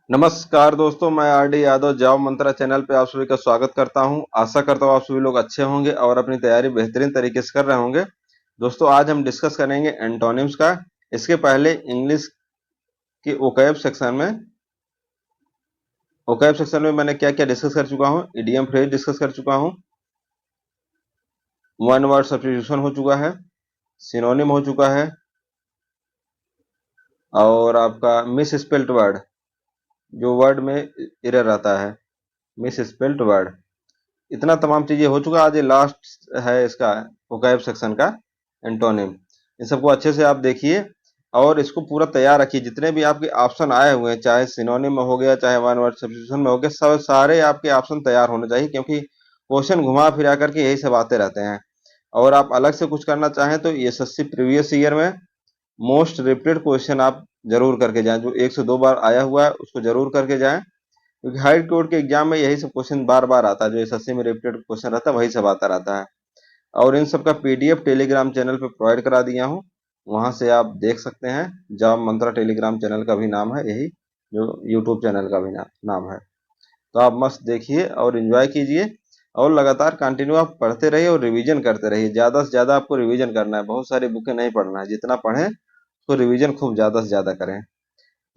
नमस्कार दोस्तों, मैं आरडी यादव जॉब मंत्रा चैनल पे आप सभी का स्वागत करता हूं। आशा करता हूं आप सभी लोग अच्छे होंगे और अपनी तैयारी बेहतरीन तरीके से कर रहे होंगे। दोस्तों, आज हम डिस्कस करेंगे एंटोनिम्स का। इसके पहले इंग्लिश के ओकैब सेक्शन में मैंने क्या क्या डिस्कस कर चुका हूं। इडियम फ्रेज डिस्कस कर चुका हूं, वन वर्ड सब्स्टिट्यूशन हो चुका है, सिनोनिम हो चुका है, और आपका मिस स्पेल्ट वर्ड, जो वर्ड में एरर आता है, मिस स्पेल्ट वर्ड, इतना तमाम चीजें हो चुका। आज ये लास्ट है इसका वोकैब सेक्शन का एंटोनिम। इन सबको अच्छे से आप देखिए और इसको पूरा तैयार रखिए। जितने भी आपके ऑप्शन आए हुए हैं, चाहे सिनोनिम में हो गया, चाहे वन वर्ड सब्स्टिट्यूशन में हो गया, सब सारे आपके ऑप्शन तैयार होने चाहिए, क्योंकि क्वेश्चन घुमा फिरा करके यही सब आते रहते हैं। और आप अलग से कुछ करना चाहें तो एसएससी प्रीवियस ईयर में मोस्ट रिपीटेड क्वेश्चन आप जरूर करके जाएं। जो एक से दो बार आया हुआ है उसको जरूर करके जाएं, क्योंकि हाई कोर्ट के एग्जाम में यही सब क्वेश्चन बार बार आता है। जो एसएससी में रिपीटेड क्वेश्चन रहता है वही सब आता रहता है। और इन सब का पीडीएफ टेलीग्राम चैनल पे प्रोवाइड करा दिया हूँ, वहां से आप देख सकते हैं। जॉब मंत्रा टेलीग्राम चैनल का भी नाम है यही, जो यूट्यूब चैनल का भी नाम है। तो आप मस्त देखिए और एंजॉय कीजिए, और लगातार कंटिन्यू आप पढ़ते रहिए और रिवीजन करते रहिए। ज्यादा से ज्यादा आपको रिवीजन करना है, बहुत सारी बुकें नहीं पढ़ना है। जितना पढ़ें उसको रिवीजन खूब ज्यादा से ज्यादा करें।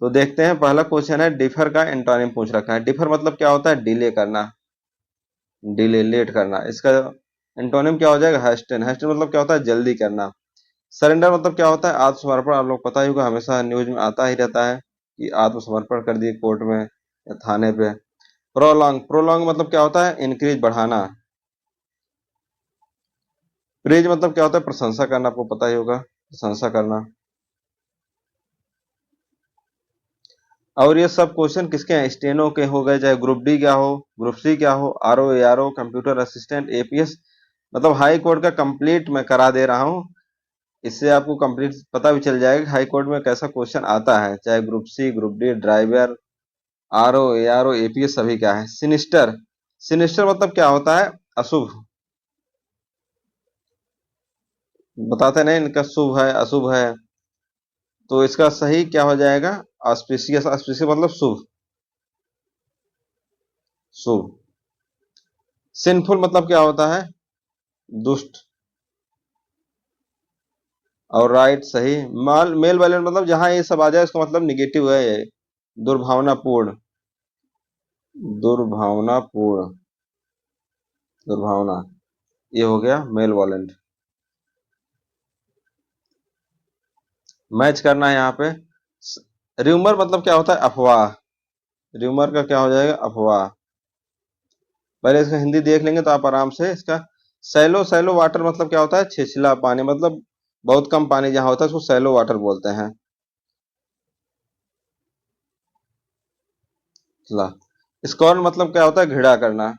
तो देखते हैं, पहला क्वेश्चन है डिफर का एंटोनिम पूछ रखा है। डिफर मतलब क्या होता है? डिले करना, डिले लेट करना। इसका एंटोनिम क्या हो जाएगा? हेस्टेन। हेस्टेन मतलब क्या होता है? जल्दी करना। सरेंडर मतलब क्या होता है? आत्मसमर्पण। आप लोग पता ही होगा, हमेशा न्यूज में आता ही रहता है कि आत्मसमर्पण कर दिए कोर्ट में या थाने पे। प्रोलॉन्ग, प्रोलॉन्ग मतलब क्या होता है? इंक्रीज, बढ़ाना। प्रेज मतलब क्या होता है? प्रशंसा करना, आपको पता ही होगा, प्रशंसा करना। और ये सब क्वेश्चन किसके हैं? स्टेनो के हो गए, चाहे ग्रुप डी क्या हो, ग्रुप सी क्या हो, RO ARO, computer assistant, APS. मतलब हाई कोर्ट का कंप्लीट मैं करा दे रहा हूँ। इससे आपको कंप्लीट पता भी चल जाएगा हाई कोर्ट में कैसा क्वेश्चन आता है, चाहे group C, group D, driver, RO ARO, APS, सभी का है। सिनिस्टर, सिनिस्टर मतलब क्या होता है? अशुभ। बताते नहीं इनका शुभ है अशुभ है, तो इसका सही क्या हो जाएगा? ऑस्पिशियस। ऑस्पिशियस मतलब शुभ, शुभ। सिंफुल मतलब क्या होता है? दुष्ट। और राइट, सही। माल मेल वायलेंट मतलब जहां ये सब आ जाए इसका मतलब निगेटिव है ये। दुर्भावनापूर्ण, दुर्भावनापूर्ण, दुर्भावना, ये हो गया मेल वायलेंट। मैच करना है यहाँ पे। र्यूमर मतलब क्या होता है? अफवाह। र्यूमर का क्या हो जाएगा? अफवाह। पहले इसका हिंदी देख लेंगे तो आप आराम से इसका। सैलो, सैलो वाटर मतलब क्या होता है? छिछला पानी, मतलब बहुत कम पानी जहां होता है उसको सैलो वाटर बोलते हैं। ला, स्कॉर्न मतलब क्या होता है? घृणा करना।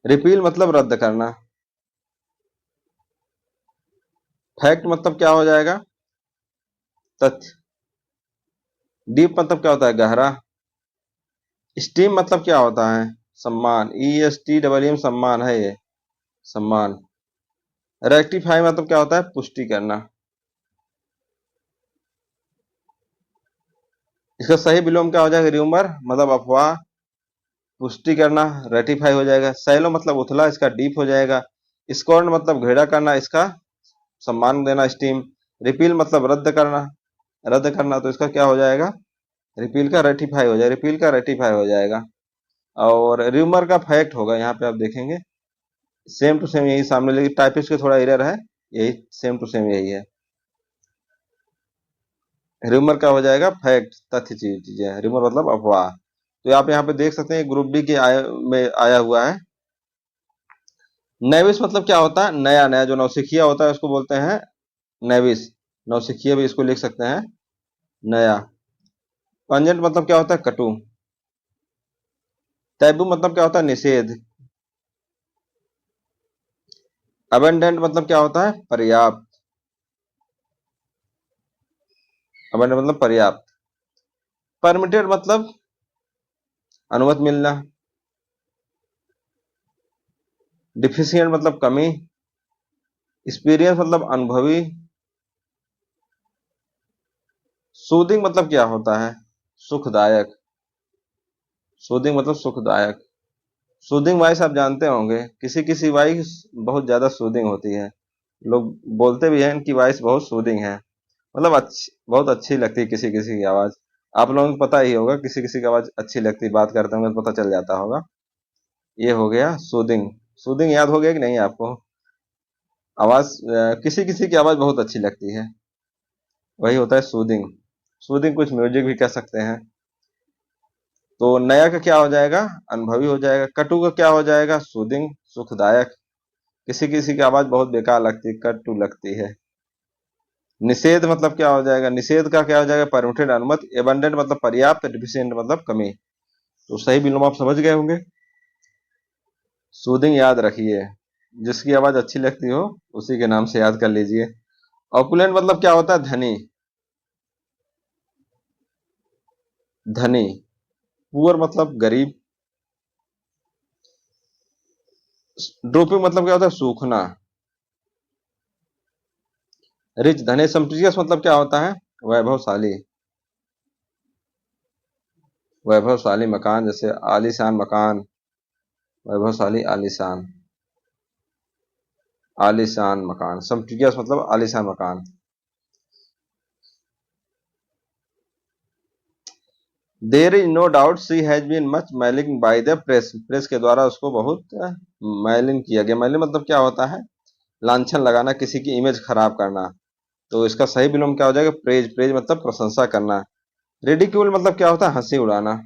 रिपील मतलब रद्द करना। फैक्ट मतलब क्या हो जाएगा? तथ्य। डीप मतलब क्या होता है? गहरा। स्टीम मतलब क्या होता है? सम्मान। E S T double M, सम्मान है ये, सम्मान। रेक्टिफाई मतलब क्या होता है? पुष्टि करना। इसका सही विलोम क्या हो जाएगा? र्यूमर मतलब अफवाह, पुष्टि करना, रेटिफाई हो जाएगा। सैलो मतलब उथला, इसका डीप हो जाएगा। स्कॉर्न मतलब घृणा करना, इसका सम्मान देना, स्टीम। रिपील मतलब रद्द करना, रद्द करना, तो इसका क्या हो जाएगा? रिपील का रेटिफाई हो जाएगा, रिपील का रेटिफाई हो जाएगा। और र्यूमर का फैक्ट होगा, यहाँ पे आप देखेंगे सेम टू सेम यही सामने, लेकिन टाइपिस्ट के थोड़ा एरर है, यही सेम टू सेम यही है। र्यूमर का हो जाएगा फैक्ट, तथ्य चीजें। र्यूमर मतलब अफवाह। तो आप यहाँ पे देख सकते हैं ग्रुप डी के में आया हुआ है। नेविस मतलब क्या होता है? नया, नया जो नौसिखिया होता है उसको बोलते हैं नेविस। नौसिखिया भी इसको लिख सकते हैं, नया। पंजेंट मतलब क्या होता है? कटु। टैबू मतलब क्या होता है? निषेध। अबेंडेंट मतलब क्या होता है? पर्याप्त। अबेंडेंट मतलब पर्याप्त। परमिटेड मतलब अनुमति मिलना। डिफिशियंट मतलब कमी। एक्सपीरियंस मतलब अनुभवी। सूदिंग मतलब क्या होता है? सुखदायक। सूदिंग मतलब सुखदायक। सूदिंग वॉइस आप जानते होंगे, किसी किसी वॉइस बहुत ज्यादा सूदिंग होती है। लोग बोलते भी हैं इनकी वॉइस बहुत सूदिंग है, मतलब अच्छी, बहुत अच्छी लगती है किसी किसी की आवाज। आप लोगों को पता ही होगा, किसी किसी की आवाज अच्छी लगती है, बात करते होंगे तो पता चल जाता होगा। ये हो गया सूदिंग। सूदिंग याद हो गया कि नहीं आपको? आवाज किसी किसी की आवाज बहुत अच्छी लगती है, वही होता है सूदिंग। सूदिंग कुछ म्यूजिक भी कह सकते हैं। तो नया का क्या हो जाएगा? अनुभवी हो जाएगा। कटु का क्या हो जाएगा? सूदिंग, सुखदायक। किसी किसी की आवाज बहुत बेकार लगती है, कटु लगती है। निषेध मतलब क्या हो जाएगा? निषेध का क्या हो जाएगा? परमिटेड, अनुमति। एबंडेंट मतलब पर्याप्त। डिफिशिएंट मतलब कमी। तो सही विलोम आप समझ गए होंगे। सूदिंग याद रखिए, जिसकी आवाज अच्छी लगती हो उसी के नाम से याद कर लीजिए। ऑपुलेंट मतलब क्या होता है? धनी। धनी। पुअर मतलब गरीब। ड्रोपिंग मतलब क्या होता है? सूखना। रिच, धनी। सम्प्रियस मतलब क्या होता है? वैभवशाली। वैभवशाली मकान, जैसे आलीशान मकान। वैभवशाली, आलीशान। आलीशान मकान। सम्प्रियस मतलब आलीशान मकान। There is no doubt she has been much maligned by the press. Press के द्वारा उसको बहुत मैलिन किया गया। मैलिन मतलब क्या होता है? लांछन लगाना, किसी की इमेज खराब करना। तो इसका सही विलोम क्या हो जाएगा? प्रेज। प्रेज मतलब प्रशंसा करना। रिडिक्यूल मतलब क्या होता है? हंसी उड़ाना।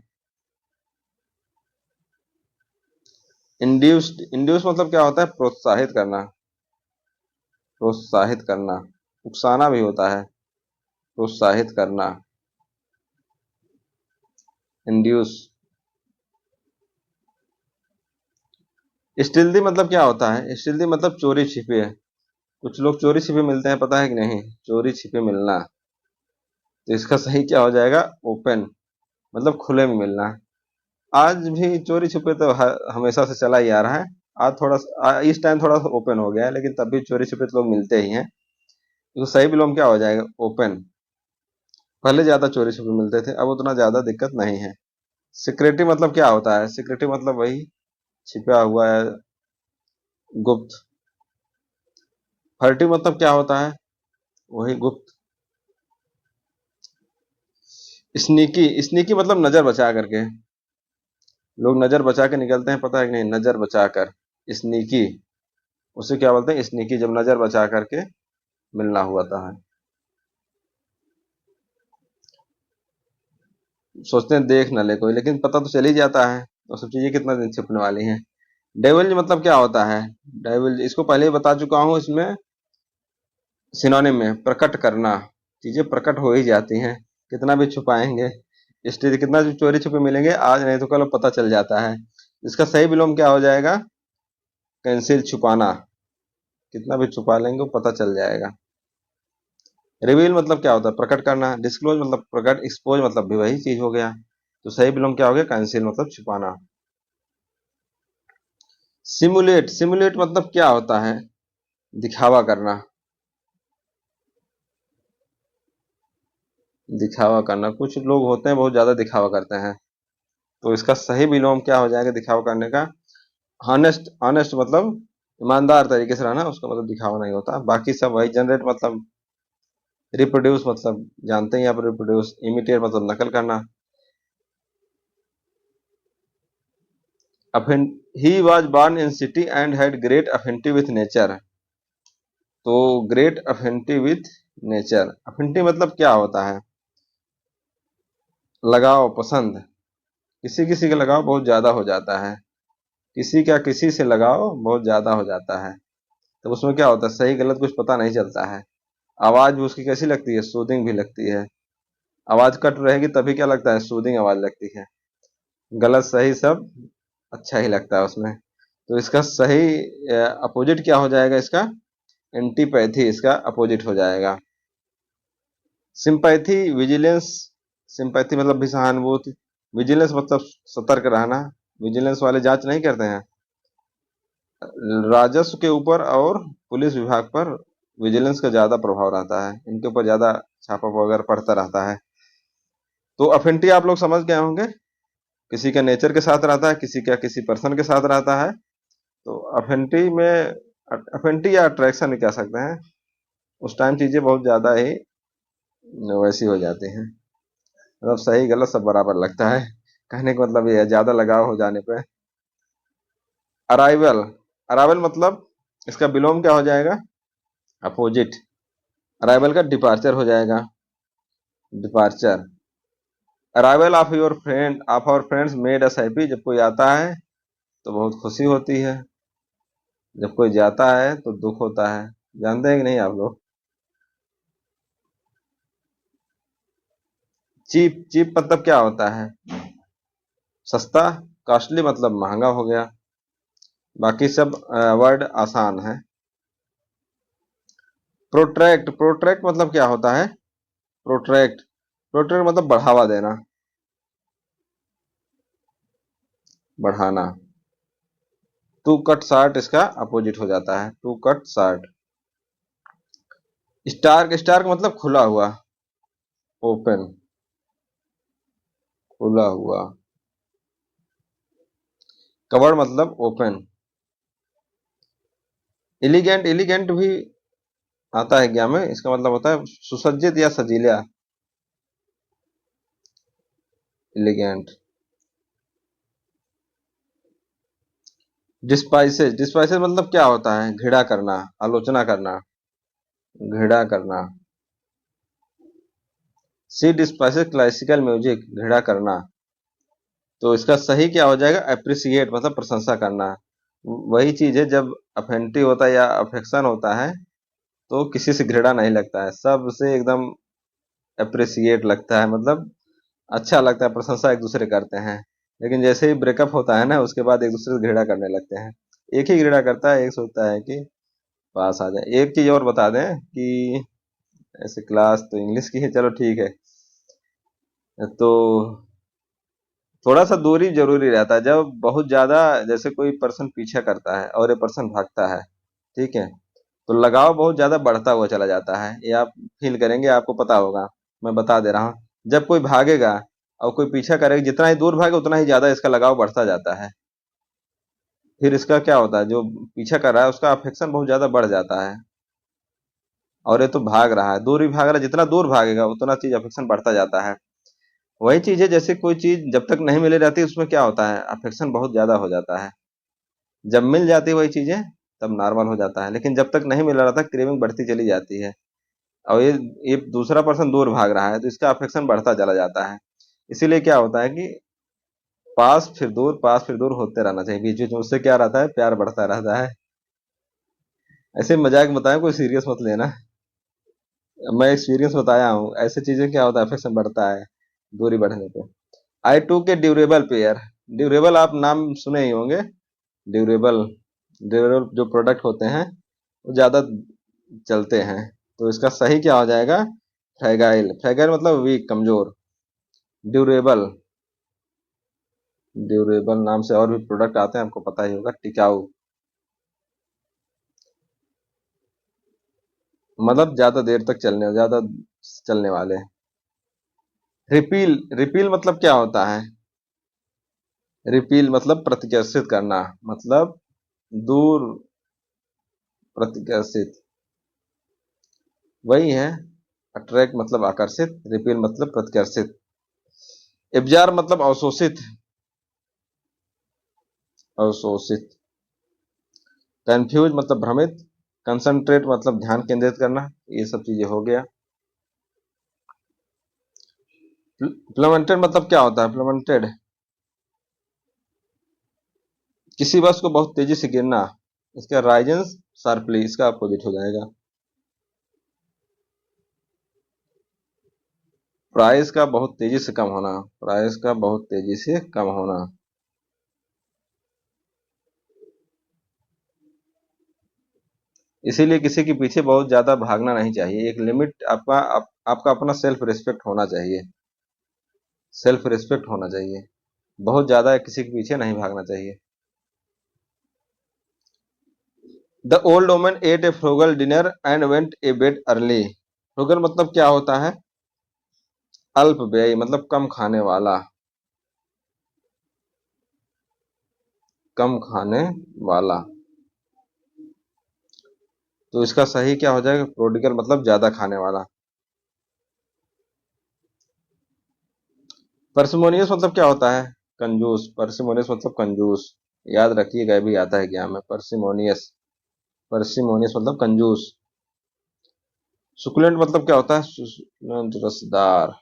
इंड्यूस्ड। इंड्यूस मतलब क्या होता है? प्रोत्साहित करना। प्रोत्साहित करना। उकसाना भी होता है। प्रोत्साहित करना। इंड्यूस। स्टिल्दी मतलब क्या होता है? स्टिल्दी मतलब चोरी छिपे है। कुछ लोग चोरी छिपे मिलते हैं, पता है कि नहीं? चोरी छिपे मिलना। तो इसका सही क्या हो जाएगा? ओपन, मतलब खुले में मिलना। आज भी चोरी छुपे तो हमेशा से चला ही आ रहा है। आज थोड़ा इस टाइम थोड़ा सा ओपन हो गया है, लेकिन तब भी चोरी छुपे तो लोग मिलते ही हैं। तो सही विलोम क्या हो जाएगा? ओपन। पहले ज्यादा चोरी छुपे मिलते थे, अब उतना ज्यादा दिक्कत नहीं है। सिक्रेटिव मतलब क्या होता है? सिक्रेटिव मतलब वही छिपा हुआ है, गुप्त। फर्टिव मतलब क्या होता है? वही गुप्त। स्नीकी। स्नीकी मतलब नजर बचा करके। लोग नजर बचा के निकलते हैं, पता है कि नहीं? नजर बचा कर। स्नीकी। उसे क्या बोलते हैं? स्नीकी, जब नजर बचा करके मिलना हुआ है। सोचते हैं देख न ले कोई, लेकिन पता तो चल ही जाता है, तो सब चीजें कितना दिन छिपने वाली हैं। डेविल मतलब क्या होता है? डेविल, इसको पहले ही बता चुका हूं। इसमें सिनोनिम में प्रकट करना। चीजें प्रकट हो ही जाती हैं, कितना भी छुपाएंगे। इसलिए कितना भी चोरी छुपे मिलेंगे, आज नहीं तो कल पता चल जाता है। इसका सही विलोम क्या हो जाएगा? कंसील, छुपाना। कितना भी छुपा लेंगे वो पता चल जाएगा। रिवील मतलब क्या होता है? प्रकट करना। डिस्क्लोज मतलब प्रकट। एक्सपोज मतलब भी वही चीज हो गया। तो सही विलोम क्या हो गया? कंसील मतलब छुपाना। सिमुलेट। सिमुलेट मतलब क्या होता है? दिखावा करना। दिखावा करना। कुछ लोग होते हैं बहुत ज्यादा दिखावा करते हैं, तो इसका सही विलोम क्या हो जाएगा दिखावा करने का? हॉनेस्ट। ऑनेस्ट मतलब ईमानदार तरीके से रहना, उसका मतलब दिखावा नहीं होता। बाकी सब वही। जनरेट मतलब रिप्रोड्यूस, मतलब जानते हैं आप रिप्रोड्यूस। इमिटेट मतलब नकल करना। He was born in city and had great affinity with nature. तो great affinity with nature. Affinity मतलब क्या होता है? लगाव, पसंद। किसी किसी का लगाव बहुत ज्यादा हो जाता है। किसी का किसी से लगाव बहुत ज्यादा हो जाता है, तो उसमें क्या होता है? सही गलत कुछ पता नहीं चलता है। आवाज भी उसकी कैसी लगती है? सूदिंग भी लगती है। आवाज कट रहेगी तभी क्या लगता है? सूदिंग आवाज लगती है। गलत सही सब अच्छा ही लगता है उसमें। तो इसका सही अपोजिट क्या हो जाएगा? इसका एंटीपैथी इसका अपोजिट हो जाएगा। Sympathy, vigilance. सिंपैथी मतलब भी सहानुभूति। विजिलेंस मतलब सतर्क रहना। विजिलेंस वाले जांच नहीं करते हैं। राजस्व के ऊपर और पुलिस विभाग पर विजिलेंस का ज्यादा प्रभाव रहता है, इनके ऊपर ज्यादा छापा वगैरह पड़ता रहता है। तो अफिनिटी आप लोग समझ गए होंगे, किसी का नेचर के साथ रहता है, किसी का किसी पर्सन के साथ रहता है। तो अफिनिटी में, अफिनिटी या अट्रैक्शन कह सकते हैं, उस टाइम चीजें बहुत ज्यादा ही वैसी हो जाती हैं, मतलब सही गलत सब बराबर लगता है। कहने का मतलब ये है, ज्यादा लगाव हो जाने पे। अराइवल, अराइवल मतलब इसका विलोम क्या हो जाएगा, अपोजिट। अराइवल का डिपार्चर हो जाएगा, departure. Arrival of your friend, of our friends made us happy, जब कोई आता है तो बहुत खुशी होती है, जब कोई जाता है तो दुख होता है। जानते हैं कि नहीं आप लोग। चीप, चीप मतलब क्या होता है, सस्ता। कॉस्टली मतलब महंगा हो गया। बाकी सब वर्ड आसान है। प्रोट्रैक्ट, प्रोट्रैक्ट मतलब क्या होता है, प्रोट्रैक्ट, प्रोट्रैक्ट मतलब बढ़ावा देना, बढ़ाना। टू कट शॉर्ट इसका अपोजिट हो जाता है, to cut short. Stark, stark मतलब खुला हुआ, ओपन, खुला हुआ। कवर्ड मतलब ओपन। एलिगेंट, एलिगेंट भी आता है क्या में, इसका मतलब होता है सुसज्जित या सजीला, एलिगेंट। डिस्पाइसेस, डिस्पाइसेस मतलब क्या होता है, घृणा करना, आलोचना करना, घृणा करना। सी डिस्पाइसेस क्लासिकल म्यूजिक, घृणा करना। तो इसका सही क्या हो जाएगा, अप्रिसिएट मतलब प्रशंसा करना। वही चीज है, जब अफेंटी होता है या अफेक्शन होता है तो किसी से घृणा नहीं लगता है, सबसे एकदम अप्रिसिएट लगता है, मतलब अच्छा लगता है, प्रशंसा एक दूसरे करते हैं। लेकिन जैसे ही ब्रेकअप होता है ना, उसके बाद एक दूसरे से घृणा करने लगते हैं। एक ही घृणा करता है, एक सोचता है कि पास आ जाए। एक चीज और बता दें कि ऐसे क्लास तो इंग्लिश की है, चलो ठीक है। तो थोड़ा सा दूरी जरूरी रहता है, जब बहुत ज्यादा जैसे कोई पर्सन पीछा करता है और ये पर्सन भागता है, ठीक है, तो लगाव बहुत ज्यादा बढ़ता हुआ चला जाता है, ये आप फील करेंगे, आपको पता होगा। मैं बता दे रहा हूँ, जब कोई भागेगा और कोई पीछा करेगा, जितना ही दूर भागे उतना ही ज्यादा इसका लगाव बढ़ता जाता है। फिर इसका क्या होता है, जो पीछा कर रहा है उसका अफेक्शन बहुत ज्यादा बढ़ जाता है, और ये तो भाग रहा है, दूर ही भाग रहा है, जितना दूर भागेगा उतना चीज अफेक्शन बढ़ता जाता है। वही चीज है, जैसे कोई चीज जब तक नहीं मिले रहती उसमें क्या होता है, अफेक्शन बहुत ज्यादा हो जाता है। जब मिल जाती है वही चीजें तब नॉर्मल हो जाता है, लेकिन जब तक नहीं मिल रहा था क्रेविंग बढ़ती चली जाती है। और ये दूसरा पर्सन दूर भाग रहा है तो इसका अफेक्शन बढ़ता चला जाता है। इसीलिए क्या होता है कि पास फिर दूर, पास फिर दूर होते रहना चाहिए, बीच बीच में उससे क्या रहता है, प्यार बढ़ता रहता है। ऐसे मजाक बताया, कोई सीरियस मत लेना। मैं एक्सपीरियंस बताया हूँ, ऐसे चीजें क्या होता है, अफेक्शन बढ़ता है दूरी बढ़ने पे। आई टू के ड्यूरेबल पेयर, ड्यूरेबल आप नाम सुने ही होंगे। ड्यूरेबल, ड्यूरेबल जो प्रोडक्ट होते हैं वो ज्यादा चलते हैं। तो इसका सही क्या हो जाएगा, फ्रैगाइल, फ्रैगाइल मतलब वीक, कमजोर। ड्यूरेबल, ड्यूरेबल नाम से और भी प्रोडक्ट आते हैं, आपको पता ही होगा। टिकाऊ मतलब ज्यादा देर तक चलने, ज्यादा चलने वाले। रिपील, रिपील मतलब क्या होता है, रिपील मतलब प्रतिकर्षित करना, मतलब दूर, प्रतिकर्षित, वही है। अट्रैक्ट मतलब आकर्षित, रिपील मतलब प्रतिकर्षित। एब्जार मतलब अवशोषित, अवशोषित। कंफ्यूज मतलब भ्रमित। कंसंट्रेट मतलब ध्यान केंद्रित करना। ये सब चीजें हो गया। प्लमेंटेड मतलब क्या होता है, प्लमेंटेड किसी वस्तु को बहुत तेजी से गिरना। इसका राइजेंस शार्पली, इसका अपोजिट हो जाएगा। प्राइस का बहुत तेजी से कम होना, प्राइस का बहुत तेजी से कम होना। इसीलिए किसी के पीछे बहुत ज्यादा भागना नहीं चाहिए, एक लिमिट आपका अपना सेल्फ रिस्पेक्ट होना चाहिए, सेल्फ रिस्पेक्ट होना चाहिए। बहुत ज्यादा किसी के पीछे नहीं भागना चाहिए। The old woman ate a frugal dinner and went a bed early. Frugal मतलब क्या होता है, अल्पव्ययी मतलब कम खाने वाला, कम खाने वाला। तो इसका सही क्या हो जाएगा? प्रोडिगल मतलब ज्यादा खाने वाला। पार्सिमोनियस मतलब क्या होता है? कंजूस। पार्सिमोनियस मतलब कंजूस। याद रखिएगा, ये भी आता है एग्जाम में। पार्सिमोनियस, पार्सिमोनियस मतलब कंजूस। सुकुलेंट मतलब क्या होता है? सुकुलेंट रसदार।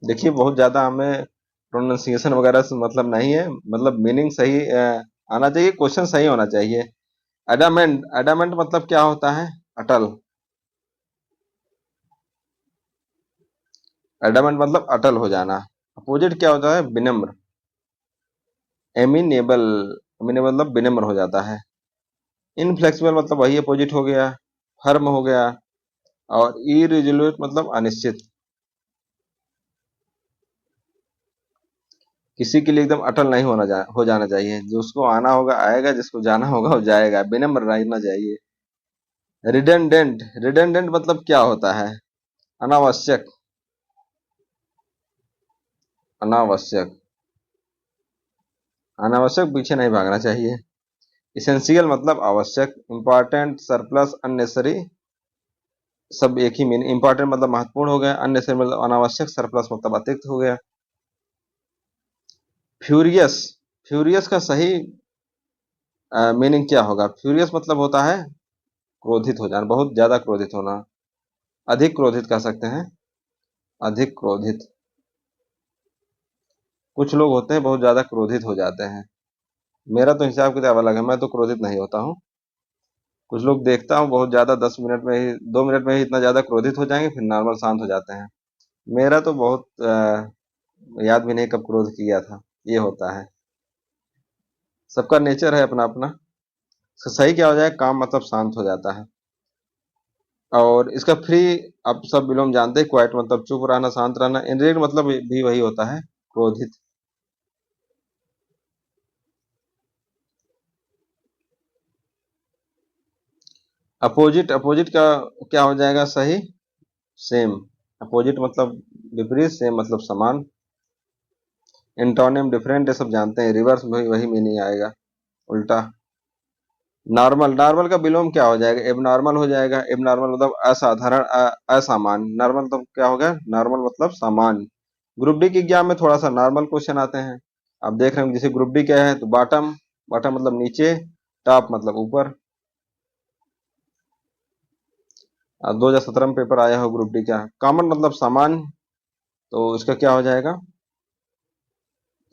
देखिए बहुत ज्यादा हमें प्रोनाउंसिएशन वगैरह से मतलब नहीं है, मतलब मीनिंग सही आना चाहिए, क्वेश्चन सही होना चाहिए। एडामेंट, एडामेंट मतलब क्या होता है? अटल। एडामेंट मतलब अटल हो जाना। अपोजिट क्या होता है? विनम्र। एमिनेबल, एमिनेबल मतलब विनम्र हो जाता है। इनफ्लेक्सिबल मतलब वही अपोजिट हो गया, फर्म हो गया। और इरिजोल्यूट मतलब अनिश्चित। किसी के लिए एकदम अटल नहीं हो जाना चाहिए। जो उसको आना होगा आएगा, जिसको जाना होगा वो जाएगा, विनम्र रहना चाहिए। रिडेंडेंट, रिडेंडेंट मतलब क्या होता है? अनावश्यक, अनावश्यक, अनावश्यक पीछे नहीं भागना चाहिए। इसेंशियल मतलब आवश्यक। इंपॉर्टेंट, सरप्लस, अननेसेसरी सब एक ही मीनिंग। इंपॉर्टेंट मतलब महत्वपूर्ण हो गया, अननेसेसरी मतलब अनावश्यक, सरप्लस मतलब अतिरिक्त हो गया। फ्यूरियस, फ्यूरियस का सही मीनिंग क्या होगा? फ्यूरियस मतलब होता है क्रोधित हो जाना, बहुत ज्यादा क्रोधित होना। अधिक क्रोधित कह सकते हैं, अधिक क्रोधित। कुछ लोग होते हैं बहुत ज्यादा क्रोधित हो जाते हैं। मेरा तो हिसाब किताब अलग है, मैं तो क्रोधित नहीं होता हूँ। कुछ लोग देखता हूँ बहुत ज्यादा, 10 मिनट में ही, 2 मिनट में ही इतना ज्यादा क्रोधित हो जाएंगे, फिर नॉर्मल शांत हो जाते हैं। मेरा तो बहुत याद भी नहीं कब क्रोध किया था। ये होता है, सबका नेचर है अपना अपना। इसका सही क्या हो जाए? काम मतलब शांत हो जाता है। और इसका फ्री, आप सब विलोम जानते हैं। क्वाइट मतलब चुप रहना, शांत रहना। इनरेक्ट मतलब भी वही होता है, क्रोधित। अपोजिट, अपोजिट का क्या हो जाएगा सही? सेम। अपोजिट मतलब विपरीत, सेम मतलब समान। एंटोनिम डिफरेंट, ये सब जानते हैं। रिवर्स में भी वही मीनिंग आएगा, उल्टा। नॉर्मल, नॉर्मल का विलोम क्या हो जाएगा? एबनॉर्मल हो जाएगा। एबनॉर्मल मतलब असाधारण, असामान्य। नॉर्मल मतलब क्या हो गया? नॉर्मल मतलब सामान्य। ग्रुप डी के एग्जाम में थोड़ा सा नॉर्मल क्वेश्चन आते हैं। आप देख रहे हैं जैसे ग्रुप डी क्या है, तो बॉटम, बॉटम मतलब नीचे, टॉप मतलब ऊपर। 2017 में पेपर आया हो ग्रुप डी का। कॉमन मतलब सामान्य, तो इसका क्या हो जाएगा?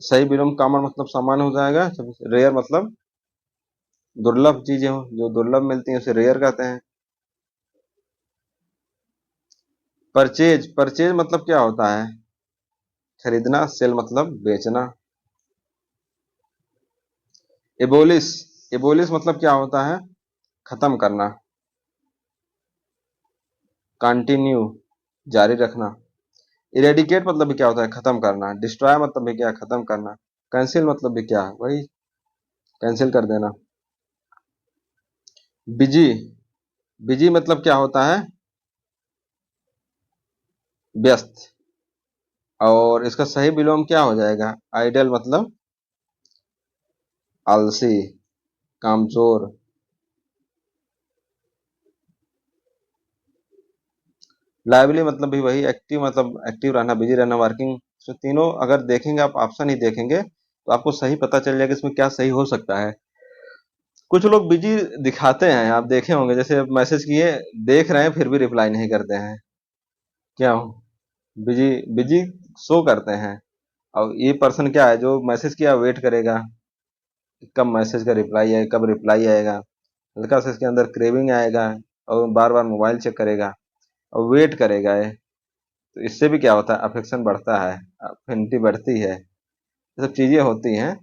सही विलोम कॉमन मतलब सामान्य हो जाएगा। रेयर मतलब दुर्लभ चीजें हो, जो दुर्लभ मिलती हैं उसे रेयर कहते हैं। परचेज, परचेज मतलब क्या होता है? खरीदना। सेल मतलब बेचना। एबोलिश, एबोलिश मतलब क्या होता है? खत्म करना। कंटिन्यू, जारी रखना। इरेडिकेट मतलब भी क्या होता है? खत्म करना। डिस्ट्रॉय मतलब भी क्या? खत्म करना। कैंसिल मतलब भी क्या? वही, कैंसिल कर देना। बिजी, बिजी मतलब क्या होता है? व्यस्त। और इसका सही विलोम क्या हो जाएगा? आइडल मतलब आलसी, कामचोर। लाइवली मतलब भी वही, एक्टिव मतलब एक्टिव रहना, बिजी रहना, वर्किंग। तो तीनों अगर देखेंगे आप, ऑप्शन ही देखेंगे, तो आपको सही पता चल जाएगा इसमें क्या सही हो सकता है। कुछ लोग बिजी दिखाते हैं, आप देखे होंगे, जैसे मैसेज किए, देख रहे हैं फिर भी रिप्लाई नहीं करते हैं। क्या हो? बिजी, बिजी शो करते हैं। और ये पर्सन क्या है, जो मैसेज किया वेट करेगा कि कब मैसेज का रिप्लाई आएगा, कब रिप्लाई आएगा। हल्का सा इसके अंदर क्रेविंग आएगा, और बार बार मोबाइल चेक करेगा और वेट करेगा ये। तो इससे भी क्या होता है? अफेक्शन बढ़ता है, अफिनिटी बढ़ती है, ये सब चीजें होती हैं।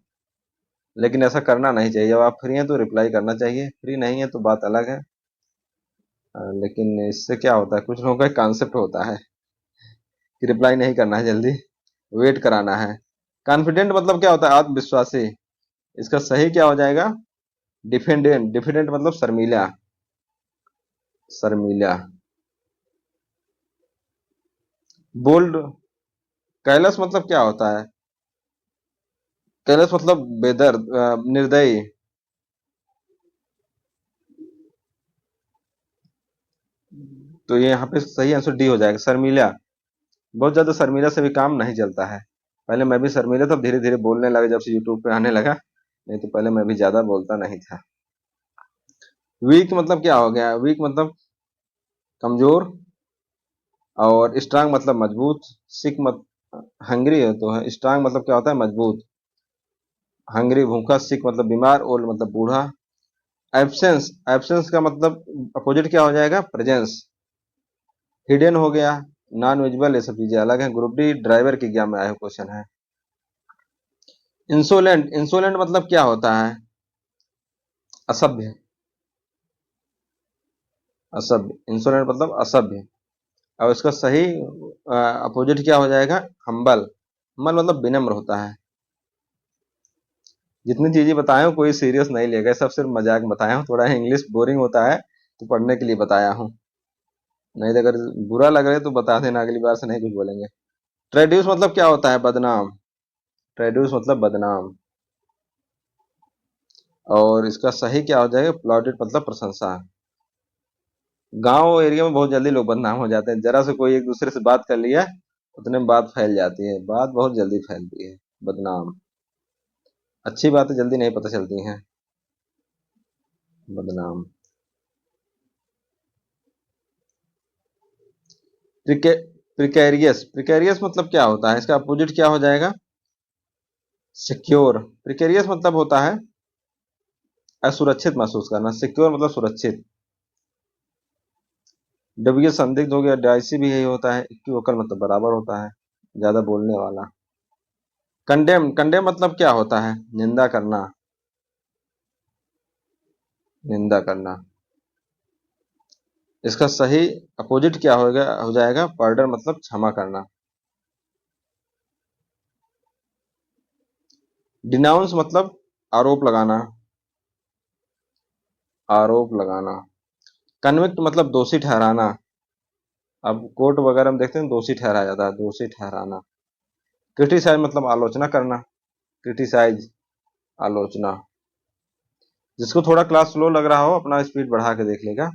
लेकिन ऐसा करना नहीं चाहिए। जब आप फ्री हैं तो रिप्लाई करना चाहिए, फ्री नहीं है तो बात अलग है। लेकिन इससे क्या होता है, कुछ लोगों का एक कॉन्सेप्ट होता है कि रिप्लाई नहीं करना है जल्दी, वेट कराना है। कॉन्फिडेंट मतलब क्या होता है? आत्मविश्वासी। इसका सही क्या हो जाएगा? डिफेंडेंट, डिफिडेंट मतलब शर्मीला, शर्मीला। बोल्ड, कैलस मतलब क्या होता है? कैलस मतलब बेदर्द, निर्दयी। तो ये यहाँ पे सही आंसर डी हो जाएगा, शर्मिला। बहुत ज्यादा शर्मिला से भी काम नहीं चलता है। पहले मैं भी शर्मिला था, धीरे धीरे बोलने लगा जब से यूट्यूब पे आने लगा, नहीं तो पहले मैं भी ज्यादा बोलता नहीं था। वीक मतलब क्या हो गया? वीक मतलब कमजोर, और स्ट्रांग मतलब मजबूत। सिक मत हंग्री है तो है, स्ट्रांग मतलब क्या होता है? मजबूत। हंग्री भूखा, सिक मतलब बीमार, ओल्ड मतलब बूढ़ा। एब्सेंस, एब्सेंस का मतलब अपोजिट क्या हो जाएगा? प्रेजेंस। हिडन हो गया, नॉन विजिबल, ये सब चीजें अलग हैं। ग्रुप डी ड्राइवर की एग्जाम में आया क्वेश्चन है। इंसोलेंट, इंसोलेंट मतलब क्या होता है? असभ्य, असभ्य। इंसोलेंट मतलब असभ्य। और इसका सही अपोजिट क्या हो जाएगा? हम्बल। हम्बल मतलब विनम्र होता है। जितनी चीजें बताया हूँ कोई सीरियस नहीं लेगा, सब सिर्फ मजाक में बताया हूँ। थोड़ा इंग्लिश बोरिंग होता है तो पढ़ने के लिए बताया हूँ। नहीं तो अगर बुरा लग रहा है तो बता देना, अगली बार से नहीं कुछ बोलेंगे। ट्रेड्यूस मतलब क्या होता है? बदनाम। ट्रेड्यूस मतलब बदनाम। और इसका सही क्या हो जाएगा? प्लॉटेड मतलब प्रशंसा। गांव एरिया में बहुत जल्दी लोग बदनाम हो जाते हैं, जरा से कोई एक दूसरे से बात कर लिया, उतने में बात फैल जाती है, बात बहुत जल्दी फैलती है। बदनाम। अच्छी बातें जल्दी नहीं पता चलती हैं। बदनाम। प्रिके प्रिकेरियस, प्रिकेरियस मतलब क्या होता है? इसका अपोजिट क्या हो जाएगा? सिक्योर। प्रिकेरियस मतलब होता है असुरक्षित महसूस करना, सिक्योर मतलब सुरक्षित। जब ये संदिग्ध हो गया, डायसी भी यही होता है। इक्विवोकल मतलब बराबर होता है, ज्यादा बोलने वाला। कंडेम, कंडेम मतलब क्या होता है? निंदा करना, निंदा करना। इसका सही अपोजिट क्या होगा? हो जाएगा पार्डन मतलब क्षमा करना। डिनाउंस मतलब आरोप लगाना, आरोप लगाना। कन्विक्ट मतलब दोषी ठहराना। अब कोर्ट वगैरह में देखते हैं दोषी ठहराया जाता है, दोषी ठहराना। क्रिटिसाइज मतलब आलोचना करना, क्रिटिसाइज, आलोचना। जिसको थोड़ा क्लास स्लो लग रहा हो अपना स्पीड बढ़ा के देख लेगा।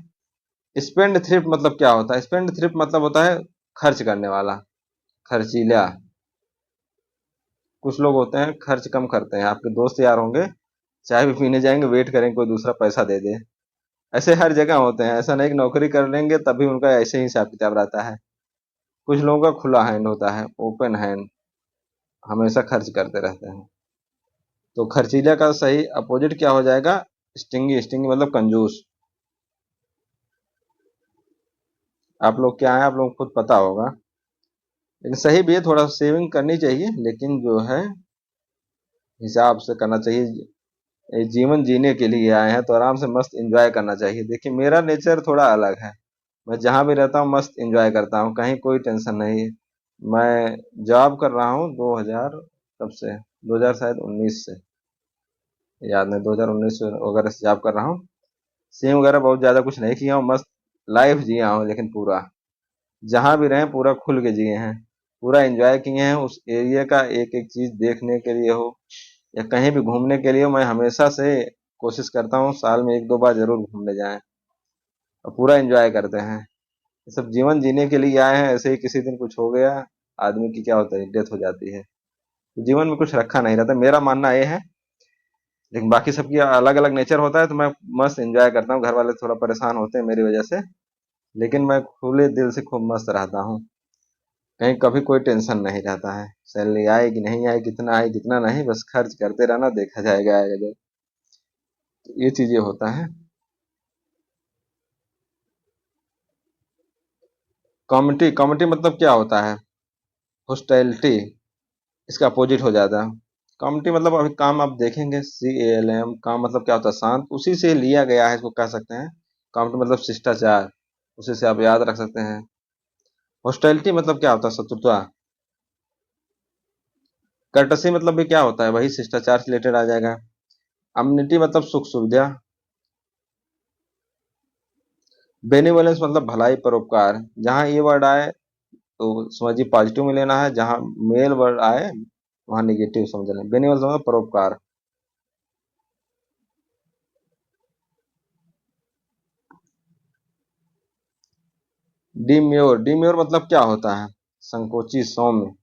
स्पेंड थ्रिफ्ट मतलब क्या होता है? स्पेंड थ्रिफ्ट मतलब होता है खर्च करने वाला, खर्चीला। कुछ लोग होते हैं खर्च कम करते हैं, आपके दोस्त यार होंगे, चाय भी पीने जाएंगे, वेट करेंगे कोई दूसरा पैसा दे दे। ऐसे हर जगह होते हैं, ऐसा नहीं कि नौकरी कर लेंगे तभी उनका ऐसे ही हिसाब किताब रहता है। कुछ लोगों का खुला हैंड होता है, ओपन हैंड, हमेशा खर्च करते रहते हैं। तो खर्चीला का सही अपोजिट क्या हो जाएगा? स्टिंगी, स्टिंगी मतलब कंजूस। आप लोग क्या है, आप लोग को खुद पता होगा। लेकिन सही भी है, थोड़ा सेविंग करनी चाहिए, लेकिन जो है हिसाब से करना चाहिए। ये जीवन जीने के लिए आए हैं तो आराम से मस्त एंजॉय करना चाहिए। देखिए मेरा नेचर थोड़ा अलग है, मैं जहां भी रहता हूँ मस्त एंजॉय करता हूँ, कहीं कोई टेंशन नहीं है। मैं जॉब कर रहा हूँ 2000, कब से, 2000 शायद 19 से, याद नहीं, 2019 से वगैरह से जॉब कर रहा हूँ। सेम वगैरह बहुत ज्यादा कुछ नहीं किया हूँ, मस्त लाइफ जिया हूँ, लेकिन पूरा जहां भी रहे पूरा खुल के जिए हैं, पूरा एंजॉय किए हैं। उस एरिया का एक एक चीज देखने के लिए हो या कहीं भी घूमने के लिए हो, मैं हमेशा से कोशिश करता हूँ साल में एक दो बार जरूर घूमने जाएं, और पूरा एंजॉय करते हैं। ये सब जीवन जीने के लिए आए हैं, ऐसे ही किसी दिन कुछ हो गया, आदमी की क्या होता है, डेथ हो जाती है, तो जीवन में कुछ रखा नहीं रहता, मेरा मानना ये है। लेकिन बाकी सबकी अलग अलग नेचर होता है, तो मैं मस्त एंजॉय करता हूँ। घर वाले थोड़ा परेशान होते हैं मेरी वजह से, लेकिन मैं खुले दिल से खूब मस्त रहता हूँ। कहीं कभी कोई टेंशन नहीं रहता है, सैलरी आए कि नहीं आए, कितना आए कितना नहीं, बस खर्च करते रहना, देखा जाएगा आएगा जब। तो ये चीजें होता है। कॉमिटी, कॉमिटी मतलब क्या होता है? हॉस्टैलिटी, इसका अपोजिट हो जाता है। कॉमिटी मतलब अभी काम आप देखेंगे, CALM, काम मतलब क्या होता है? शांत, उसी से लिया गया है, इसको कह सकते हैं। कॉमिटी मतलब शिष्टाचार, उसी से आप याद रख सकते हैं। हॉस्टैलिटी मतलब क्या होता है? शत्रुता। कर्टसी मतलब भी क्या होता है? वही शिष्टाचार से रिलेटेड आ जाएगा। अम्युनिटी मतलब सुख सुविधा। बेनिवोलेंस मतलब भलाई, परोपकार। जहां ये वर्ड आए तो समझिए पॉजिटिव में लेना है, जहां मेल वर्ड आए वहां निगेटिव समझ लें। बेनिवल समझो परोपकार। डिम्योर, डिम्योर मतलब क्या होता है? संकोची, सौम्य।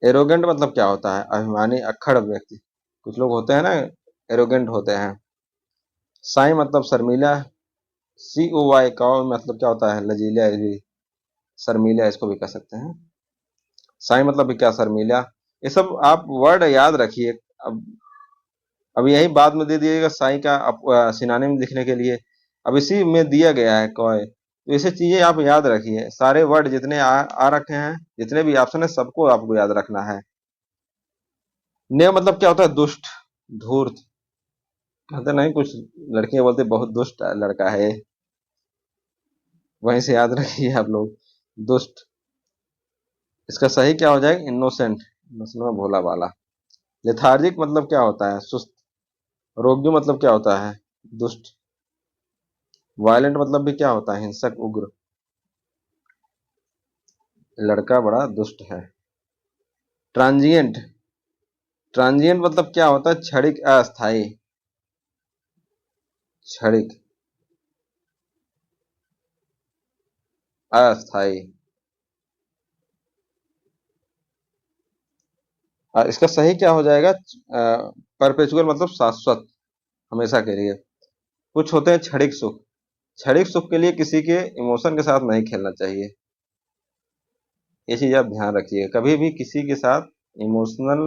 एरोगेंट मतलब क्या होता है? अभिमानी, अक्खड़ व्यक्ति। कुछ लोग होते हैं ना, एरोगेंट होते हैं। साई मतलब शर्मीला, सी ओ वाई का मतलब क्या होता है? लजीला, भी शर्मीला इसको भी कह सकते हैं। साई मतलब भी क्या? शर्मीला। ये सब आप वर्ड याद रखिए। अब अब यही बाद में दे दिएगा साई का सिनोनिम लिखने के लिए। अब इसी में दिया गया है कॉय, तो ऐसी चीजें आप याद रखिए। सारे वर्ड जितने आ रखे हैं, जितने भी ऑप्शन है, सबको आपको याद रखना है। ने मतलब क्या होता है? दुष्ट, धूर्त। कहते नहीं, कुछ लड़कियां बोलते बहुत दुष्ट लड़का है, वहीं से याद रखिए आप लोग। दुष्ट। इसका सही क्या हो जाएगा? इनोसेंट, इनोसेंट में भोला भाला। लेथार्जिक मतलब क्या होता है? सुस्त। रोग्य मतलब क्या होता है? दुष्ट। वायलेंट मतलब भी क्या होता है? हिंसक, उग्र। लड़का बड़ा दुष्ट है। ट्रांजिएंट, ट्रांजिएंट मतलब क्या होता है? क्षणिक, अस्थाई। क्षणिक, अस्थाई। इसका सही क्या हो जाएगा? परपेचुअल मतलब शाश्वत, हमेशा के लिए। कुछ होते हैं क्षणिक सुख। क्षणिक सुख के लिए किसी के इमोशन के साथ नहीं खेलना चाहिए। ये चीज आप ध्यान रखिए, कभी भी किसी के साथ इमोशनल,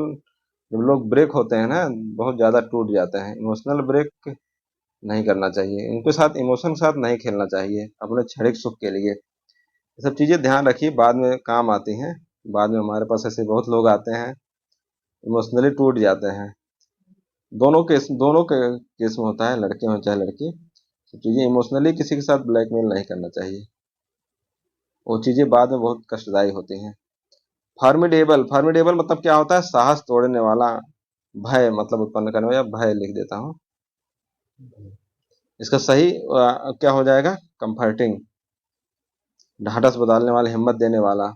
जब लोग ब्रेक होते हैं ना, बहुत ज्यादा टूट जाते हैं, इमोशनल ब्रेक नहीं करना चाहिए। इनके साथ, इमोशन के साथ नहीं खेलना चाहिए अपने क्षणिक सुख के लिए। ये सब चीजें ध्यान रखिए, बाद में काम आती हैं। बाद में हमारे पास ऐसे बहुत लोग आते हैं, इमोशनली टूट जाते हैं। दोनों के केस में होता है, लड़के हो चाहे लड़की। सब चीजें इमोशनली किसी के साथ ब्लैकमेल नहीं करना चाहिए, वो चीजें बाद में बहुत कष्टदायी होती हैं। फॉर्मिडेबल, फॉर्मिडेबल मतलब क्या होता है? साहस तोड़ने वाला। भय मतलब उत्पन्न करने वाला, भय लिख देता हूँ। इसका सही क्या हो जाएगा? कंफर्टिंग, ढाढ़स बदलने वाला, हिम्मत देने वाला।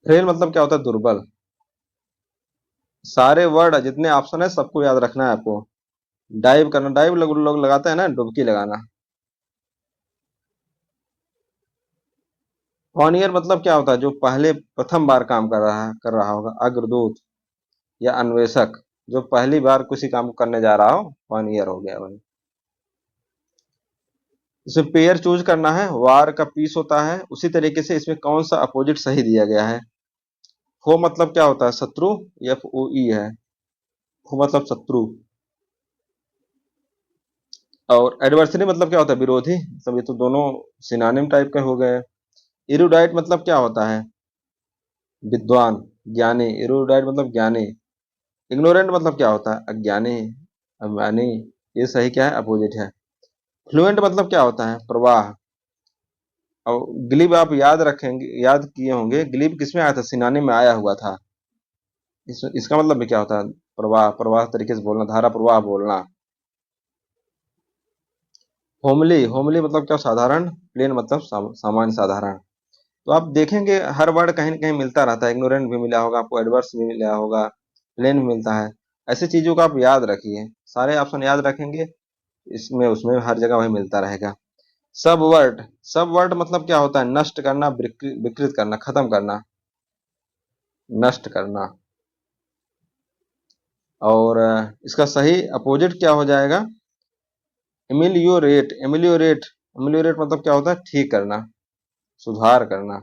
फ्रेल मतलब क्या होता है? दुर्बल। सारे वर्ड जितने ऑप्शन है सबको याद रखना है आपको। डाइव करना, डाइव लोग लगाते हैं ना, डुबकी लगाना। ऑनियर मतलब क्या होता है? जो पहले प्रथम बार काम कर रहा होगा। अग्रदूत या अन्वेषक, जो पहली बार किसी काम को करने जा रहा हो, ऑनियर हो गया वही। इसमें पेयर चूज करना है, वार का पीस होता है। उसी तरीके से इसमें कौन सा अपोजिट सही दिया गया है। फो मतलब क्या होता है? शत्रु, एफ ओ ई है। फो मतलब शत्रु। और एडवर्सरी मतलब क्या होता है? विरोधी। मतलब ये तो दोनों सिनोनिम टाइप के हो गए। इरुडाइट मतलब क्या होता है? विद्वान, ज्ञानी। इरुडाइट मतलब ज्ञानी। इग्नोरेंट मतलब क्या होता है? अज्ञानी, अज्ञानी। ये सही क्या है? अपोजिट है। फ्लुएंट मतलब क्या होता है? प्रवाह। और ग्लिब आप याद रखेंगे, याद किए होंगे, ग्लिब किसमें आया था? सिनानी में आया हुआ था। इसका मतलब भी क्या होता है? प्रवाह, प्रवाह तरीके से बोलना, धारा प्रवाह बोलना। होमली, होमली मतलब क्या? साधारण। प्लेन मतलब सामान्य, साधारण। तो आप देखेंगे हर वर्ड कहीं ना कहीं मिलता रहता है। इग्नोरेंट भी मिला होगा आपको, एडवर्स भी मिला होगा, प्लेन भी मिलता है। ऐसी चीजों को आप याद रखिए, सारे ऑप्शन याद रखेंगे, इसमें उसमें हर जगह वही मिलता रहेगा। सब वर्ड, सब वर्ड मतलब क्या होता है? नष्ट करना, विकृत करना, खत्म करना, नष्ट करना। और इसका सही अपोजिट क्या हो जाएगा? Ameliorate, ameliorate. एमिलियोरेट मतलब क्या होता है? ठीक करना, सुधार करना।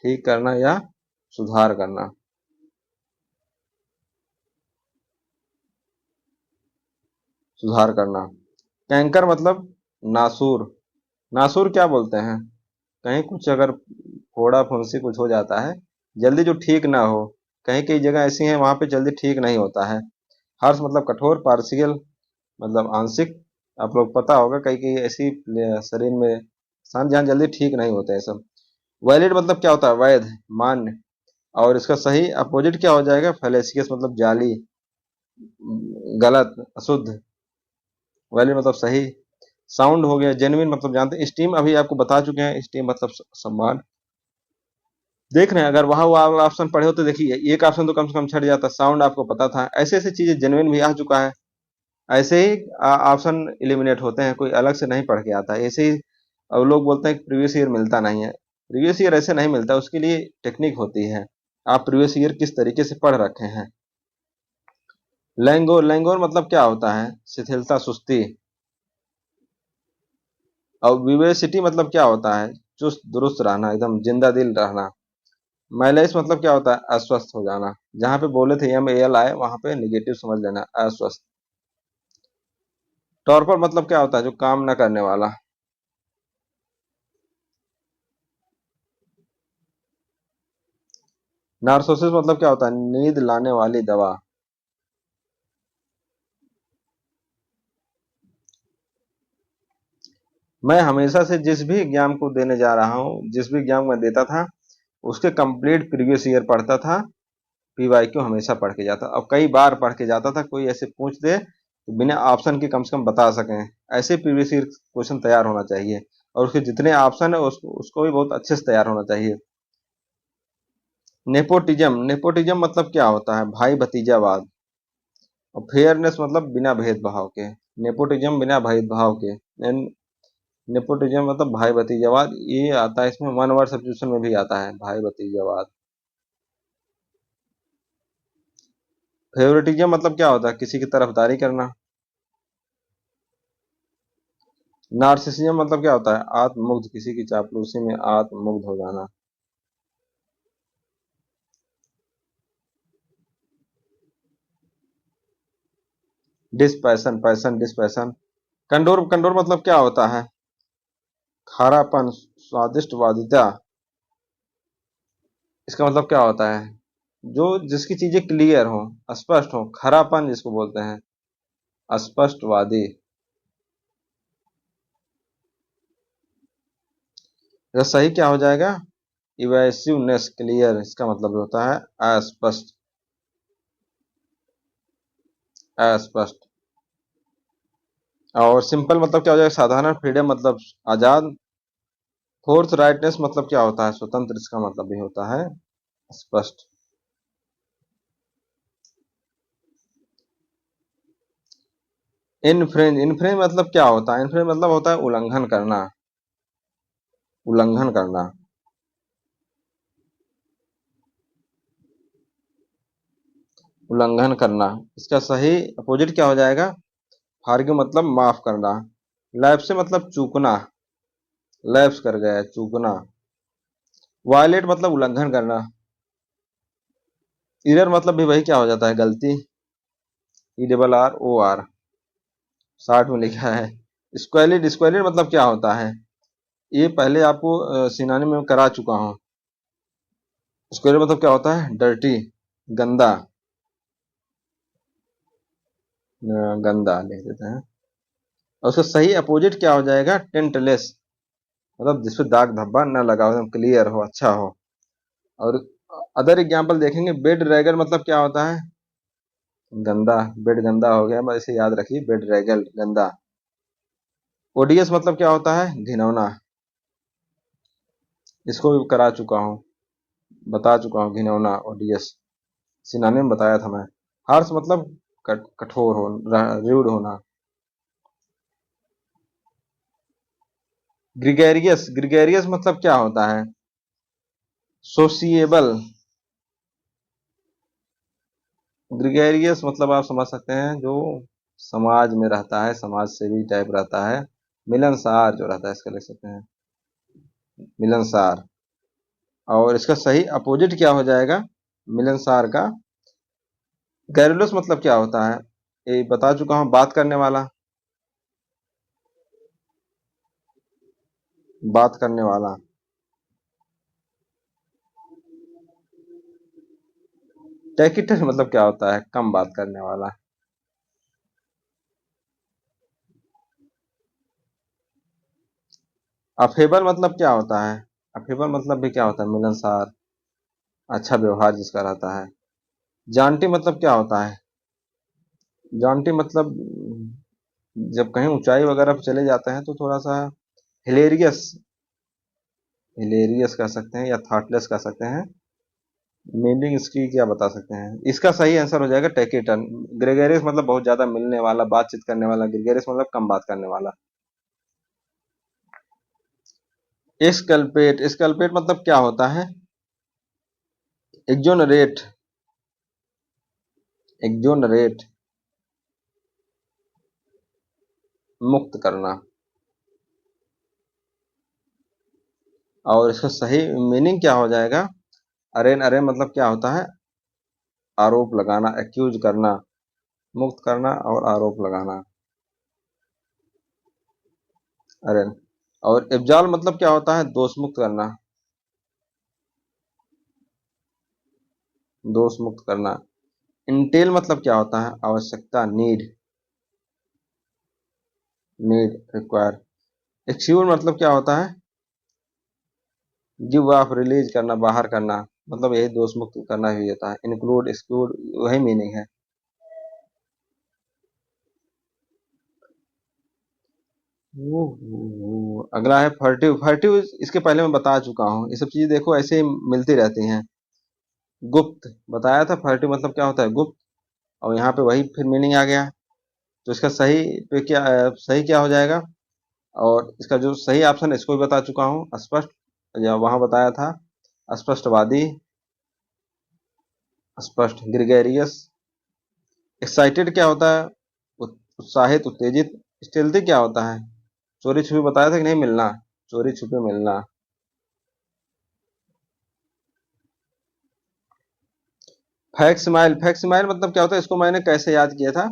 ठीक करना या सुधार करना। सुधार करना। कैंकर मतलब नासूर। नासूर क्या बोलते हैं? कहीं कुछ अगर फोड़ा फुंसी कुछ हो जाता है, जल्दी जो ठीक ना हो। कहीं कई जगह ऐसी हैं वहां पे जल्दी ठीक नहीं होता है। हर्ष मतलब कठोर, पार्शियल मतलब आंशिक। आप लोग पता होगा कई कई ऐसी शरीर में स्थान जहाँ जल्दी ठीक नहीं होते हैं सब। वैलिड मतलब क्या होता है? वैध, मान्य। और इसका सही अपोजिट क्या हो जाएगा? फैलेसियस मतलब जाली, गलत, अशुद्ध। वैलिड मतलब सही। साउंड हो गया। जेन्युइन मतलब जानते हैं। स्टीम अभी आपको बता चुके हैं, स्टीम मतलब सम्मान। देख रहे हैं, अगर वहां वो वाला ऑप्शन पढ़े हो तो देखिए एक ऑप्शन तो कम से कम छट जाता। साउंड आपको पता था। ऐसे ऐसे चीजें जेन्युइन भी आ चुका है। ऐसे ही ऑप्शन एलिमिनेट होते हैं, कोई अलग से नहीं पढ़ के आता है ऐसे ही। अब लोग बोलते हैं कि प्रीवियस ईयर मिलता नहीं है। प्रीवियस ईयर ऐसे नहीं मिलता, उसके लिए टेक्निक होती है। आप प्रीवियस ईयर किस तरीके से पढ़ रखे हैं। लैंगोर, लैंगोर मतलब क्या होता है? शिथिलता, सुस्ती। और विवेसिटी मतलब क्या होता है? चुस्त दुरुस्त रहना, एकदम जिंदा दिल रहना। माइलेज मतलब क्या होता है? अस्वस्थ हो जाना। जहां पे बोले थे एल आए वहां पे निगेटिव समझ लेना, अस्वस्थ। टॉर्पर मतलब क्या होता है? जो काम न करने वाला। नार्कोसिस मतलब क्या होता है? नींद लाने वाली दवा। मैं हमेशा से जिस भी एग्जाम को देने जा रहा हूँ, जिस भी एग्जाम में देता था, उसके कंप्लीट प्रीवियस ईयर पढ़ता था। पीवाईक्यू हमेशा पढ़ के जाता, अब कई बार पढ़ के जाता था। कोई ऐसे पूछ दे तो बिना ऑप्शन के कम से कम बता सकें। ऐसे प्रीवियस ईयर क्वेश्चन तैयार होना चाहिए। और उसके जितने ऑप्शन है उसको भी बहुत अच्छे से तैयार होना चाहिए। नेपोटिज्म, नेपोटिज्म मतलब क्या होता है? भाई भतीजावाद। और फेयरनेस मतलब बिना भेदभाव के। नेपोटिज्म बिना भेदभाव के। नेपोटिज्म मतलब भाई भतीजावाद, ये आता है इसमें, वन वर्ड सब्स्टिट्यूशन में भी आता है भाई भतीजावाद। फेवरेटिज्म मतलब क्या होता है? किसी की तरफदारी करना। नार्सिसिज्म मतलब क्या होता है? आत्ममुग्ध, किसी की चापलूसी में आत्ममुग्ध हो जाना। डिसपैशन, पैशन, डिसपैशन। कंडोर, कंडोर मतलब क्या होता है? खारापन, स्वादिष्टवादिता। इसका मतलब क्या होता है? जो जिसकी चीजें क्लियर हो, स्पष्ट हो, खरापन जिसको बोलते हैं, अस्पष्टवादी। इसका सही क्या हो जाएगा? इवेसिवनेस, क्लियर, इसका मतलब होता है अस्पष्ट, अस्पष्ट। और सिंपल मतलब क्या हो जाएगा? साधारण। फ्रीडम मतलब आजाद। फोर्थ राइटनेस मतलब क्या होता है? स्वतंत्र, इसका मतलब भी होता है स्पष्ट। इनफ्रेंज, इनफ्रेंज मतलब क्या होता है? इनफ्रेंज मतलब होता है उल्लंघन करना, उल्लंघन करना। उल्लंघन करना। इसका सही अपोजिट क्या हो जाएगा? फार्ग्यू मतलब माफ करना। लैप्स से मतलब चूकना, लैप्स कर गया, चूकना। वायलेट मतलब उल्लंघन करना। इरर मतलब भी वही क्या हो जाता है? गलती। ERROR, 60 में लिखा है। स्क्वैलिड, स्क्वैलिड मतलब क्या होता है? ये पहले आपको सिनानिम में करा चुका हूँ। स्क्वैलिड मतलब क्या होता है? डर्टी, गंदा। गंदा लिख देते हैं। और उसका सही अपोजिट क्या हो जाएगा? टेंटलेस, मतलब जिसपे दाग धब्बा न लगा हो, एकदम क्लियर हो, अच्छा हो। और अदर एग्जाम्पल देखेंगे। बेड रैगर मतलब क्या होता है? गंदा। बेड गंदा हो गया, बस इसे याद रखिए, बेड रैगल, गंदा। ओडीएस मतलब क्या होता है? घिनौना। इसको भी करा चुका हूँ, बता चुका हूँ, घिनौना, ओडीएस। सिनोनिम बताया था मैं। हार्श मतलब कठोर हो, रूड होना। ग्रिगेरियस, ग्रिगेरियस मतलब क्या होता है? सोशिएबल। ग्रिगेरियस मतलब आप समझ सकते हैं, जो समाज में रहता है, समाज सेवी टाइप रहता है। मिलनसार जो रहता है, इसका लिख सकते हैं मिलनसार। और इसका सही अपोजिट क्या हो जाएगा मिलनसार का? गैरुलस मतलब क्या होता है? ये बता चुका हूं, बात करने वाला, बात करने वाला। टैकिटस मतलब क्या होता है? कम बात करने वाला। अफेबल मतलब क्या होता है? अफेबल मतलब भी क्या होता है? मिलनसार, अच्छा व्यवहार जिसका रहता है। जानटी मतलब क्या होता है? जानटी मतलब जब कहीं ऊंचाई वगैरह पे चले जाते हैं तो थोड़ा सा हिलेरियस, हिलेरियस कह सकते हैं या थॉटलेस कह सकते हैं। मीनिंग इसकी क्या बता सकते हैं? इसका सही आंसर हो जाएगा टेकेटन। ग्रेगरियस मतलब बहुत ज्यादा मिलने वाला, बातचीत करने वाला। ग्रेगरियस मतलब कम बात करने वाला। एक्सकल्पेट, एक्सकल्पेट मतलब क्या होता है? एक्सोनरेट, एक्सोनरेट, मुक्त करना। और इसका सही मीनिंग क्या हो जाएगा? अरेन, अरेन मतलब क्या होता है? आरोप लगाना, एक्यूज करना, मुक्त करना और आरोप लगाना। अरेन। और इब्जाल मतलब क्या होता है? दोष मुक्त करना, दोष मुक्त करना। इंटेल मतलब क्या होता है? आवश्यकता, नीड, नीड, रिक्वायर। एक्सक्यूज मतलब क्या होता है? गिव ऑफ, रिलीज करना, बाहर करना। मतलब यही दोष मुक्त करना ही होता है। इंक्लूड, एक्सक्लूड, वही मीनिंग है। अगला है फर्टिव। फर्टिव इसके पहले मैं बता चुका हूँ। ये सब चीजें देखो ऐसे ही मिलती रहती हैं। गुप्त बताया था, फर्टिव मतलब क्या होता है? गुप्त। और यहाँ पे वही फिर मीनिंग आ गया। तो इसका सही पे क्या सही क्या हो जाएगा? और इसका जो सही ऑप्शन है इसको भी बता चुका हूँ, स्पष्ट। या वहां बताया था स्पष्टवादी, स्पष्ट, ग्रिगेरियस। एक्साइटेड क्या होता है? उत्साहित, उत्तेजित। स्टेल्थी क्या होता है? चोरी छुपे बताया था कि नहीं मिलना, चोरी छुपे मिलना। फैक्स स्माइल, फैक्स स्माइल मतलब क्या होता है? इसको मैंने कैसे याद किया था?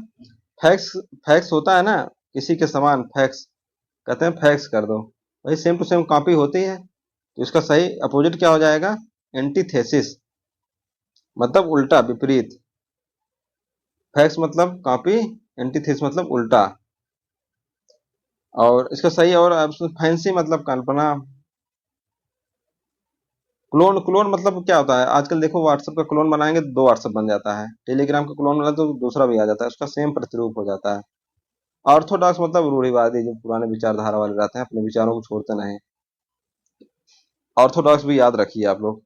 फैक्स, फैक्स होता है ना किसी के समान, फैक्स कहते हैं फैक्स कर दो। वही सेम टू सेम कॉपी होती है। तो इसका सही अपोजिट क्या हो जाएगा? एंटीथेसिस, मतलब उल्टा, विपरीत। फैक्स मतलब कॉपी, एंटीथेसिस मतलब उल्टा। और इसका सही और फैंसी मतलब कल्पना। क्लोन, क्लोन मतलब क्या होता है? आजकल देखो व्हाट्सएप का क्लोन बनाएंगे तो दो व्हाट्सएप बन जाता है। टेलीग्राम का क्लोन बना तो दूसरा भी आ जाता है, उसका सेम प्रतिरूप हो जाता है। ऑर्थोडॉक्स मतलब रूढ़िवादी, जो पुराने विचारधारा वाले रहते हैं, अपने विचारों को छोड़ते नहीं। ऑर्थोडॉक्स भी याद रखिए आप लोग।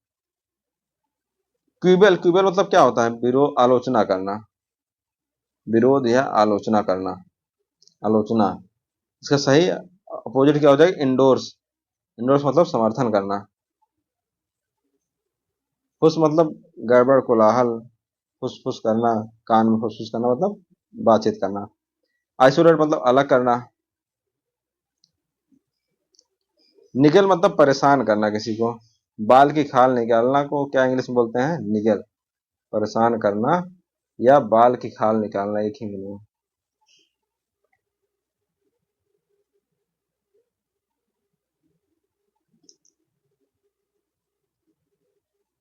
क्यूबेल, क्यूबेल मतलब क्या होता है? विरोध, आलोचना करना, विरोध या आलोचना करना, आलोचना। इसका सही अपोजिट क्या हो जाएगा? इंडोर्स, इंडोर्स मतलब समर्थन करना। फुस मतलब गड़बड़, कोलाहल, फुसफुस करना, कान में फुसफुस करना मतलब बातचीत करना। आइसोलेट मतलब अलग करना। निगल मतलब परेशान करना किसी को। बाल की खाल निकालना को क्या इंग्लिश में बोलते हैं? निगल, परेशान करना या बाल की खाल निकालना, एक ही मीनिंग।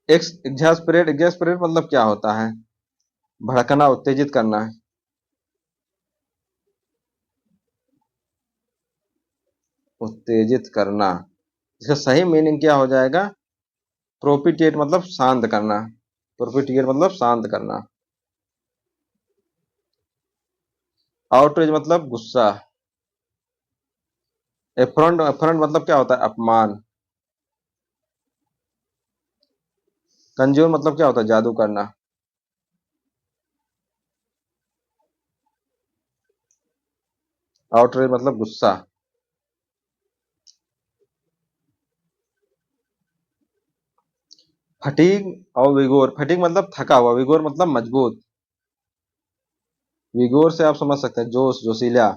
एग्जास्परेट, एग्जास्परेट मतलब क्या होता है? भड़कना, उत्तेजित करना। उत्तेजित करना। इसका सही मीनिंग क्या हो जाएगा? प्रोपिटिएट मतलब शांत करना, प्रोपिटिएट मतलब शांत करना। आउटरेज मतलब गुस्सा। एफ्रंट, एफ्रंट मतलब क्या होता है? अपमान। कंज्यूर मतलब क्या होता है? जादू करना। आउटरेज मतलब गुस्सा। फटीग और विगोर, फटीग मतलब थका हुआ, विगोर मतलब मजबूत। विगोर से आप समझ सकते हैं जोश, जोशीला।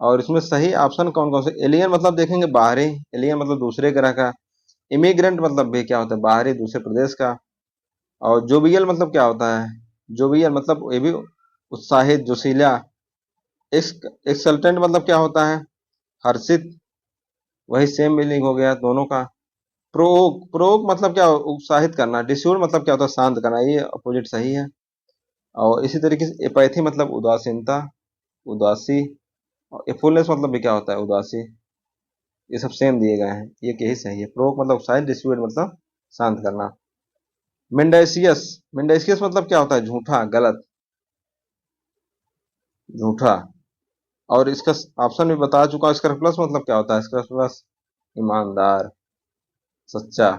और इसमें सही ऑप्शन कौन कौन से? एलियन मतलब देखेंगे बाहरी, एलियन मतलब दूसरे ग्रह का। इमिग्रेंट मतलब भी क्या होता है? बाहरी, दूसरे प्रदेश का। और जोवियल मतलब क्या होता है? जोवियल मतलब ये भी उत्साहित, जोशीला। एक्सल्टेंट मतलब क्या होता है? हर्षित। वही सेम मीनिंग हो गया दोनों का। प्रोक, प्रोक मतलब क्या? उत्साहित करना। डिस्यूर मतलब क्या होता है? शांत करना। ये अपोजिट सही है। और इसी तरीके से एपैथी मतलब उदासीनता, उदासी। और फुलनेस मतलब भी क्या होता है? उदासी। ये सब सेम दिए गए हैं, ये यही सही है। प्रोक मतलब उत्साहित, डिस्यूर मतलब शांत करना। मेंडेसियस, मेंडेसियस मतलब क्या होता है? झूठा, गलत, झूठा। और इसका ऑप्शन भी बता चुका हूं। इसका प्लस मतलब क्या होता है? इसका प्लस ईमानदार, सच्चा।